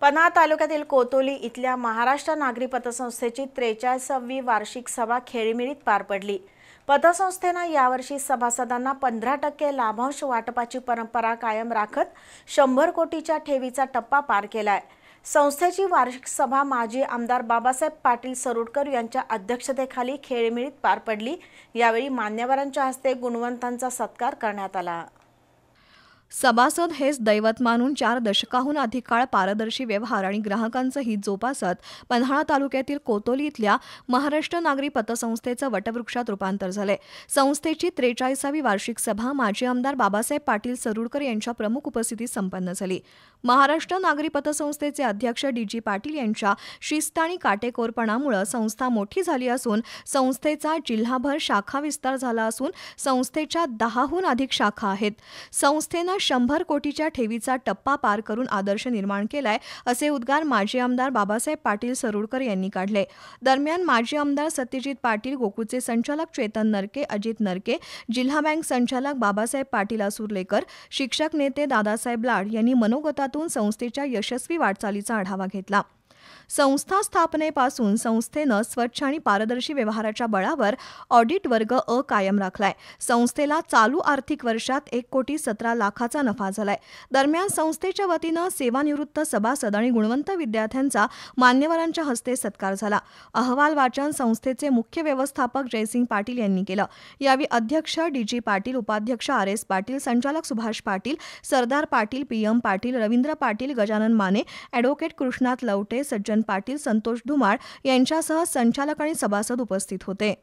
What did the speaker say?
पन्हाळ तालुक्यातील कोतोली इथल्या महाराष्ट्र नागरी पतसंस्थेची 43वी वार्षिक सभा खेळीमेळीत पार पडली। पतसंस्थेने यावर्षी सभासदांना 15% लाभांश वाटपाची परंपरा कायम राखत 100 कोटीच्या ठेवीचा टप्पा पार केलाय। संस्थेची वार्षिक सभा माजी आमदार बाबासाहेब पाटील सरोडकर यांच्या अध्यक्षतेखाली खेळीमेळीत पार पडली। यावेळी मान्यवरांच्या हस्ते गुणवंतांचा सत्कार करण्यात आला। सभासद हेच दैवत मानून 4 दशकाहून अधिक काळ पारदर्शी व्यवहार आणि ग्राहकांचं हित जोपासत पन्हाळा तालुक्यातील कोतोली इथल्या महाराष्ट्र नागरी पतसंस्थेचं वटवृक्षात रूपांतर झाले। संस्थेची 43वी वार्षिक सभा माजी आमदार बाबासाहेब पाटील सरोडकर यांच्या प्रमुख उपस्थितीत संपन्न झाली। महाराष्ट्र नागरी पतसंस्थेचे अध्यक्ष डी.जी. पाटील यांच्या शिस्त आणि काटेकोरपणामुळे संस्था मोठी झाली असून संस्थेचा जिल्हाभर शाखा विस्तार झाला असून संस्थेच्या 10हून अधिक शाखा आहेत। संस्थेनं 100 कोटीच्या ठेवीचा टप्पा पार करून आदर्श निर्माण केलाय, असे उद्गार माजी आमदार बाबासाहेब पाटील सरोडकर यांनी काढले। दरम्यान माजी आमदार सत्यजित पाटील, गोकुळचे संचालक चेतन नरके, अजित नरके, जिल्हा बँक संचालक बाबासाहेब पाटील असुर्लेकर, शिक्षक नेते दादासाहेब लाड यांनी मनोगतातून संस्थेच्या यशस्वी वाटचालीचा आढावा घेतला। संस्था स्थापनेपासून संस्थेनं स्वच्छ आणि पारदर्शी व्यवहाराच्या बळावर ऑडिट वर्ग अ कायम राखलाय। संस्थेला चालू आर्थिक वर्षात 1,17,00,000चा नफा झालाय। दरम्यान संस्थेच्या वतीनं सेवानिवृत्त सभासद आणि गुणवंत विद्यार्थ्यांचा मान्यवरांच्या हस्ते सत्कार झाला। अहवाल वाचन संस्थेचे मुख्य व्यवस्थापक जयसिंग पाटील यांनी केलं। यावेळी अध्यक्ष डी.जी. पाटील, उपाध्यक्ष आर.एस. पाटील, संचालक सुभाष पाटील, सरदार पाटील, पी.एम. पाटील, रवींद्र पाटील, गजानन माने, ॲडव्होकेट कृष्णात लवटे, सज्जन पाटील, संतोष धुमाळ यांच्यासह संचालक आणि सभासद उपस्थित होते।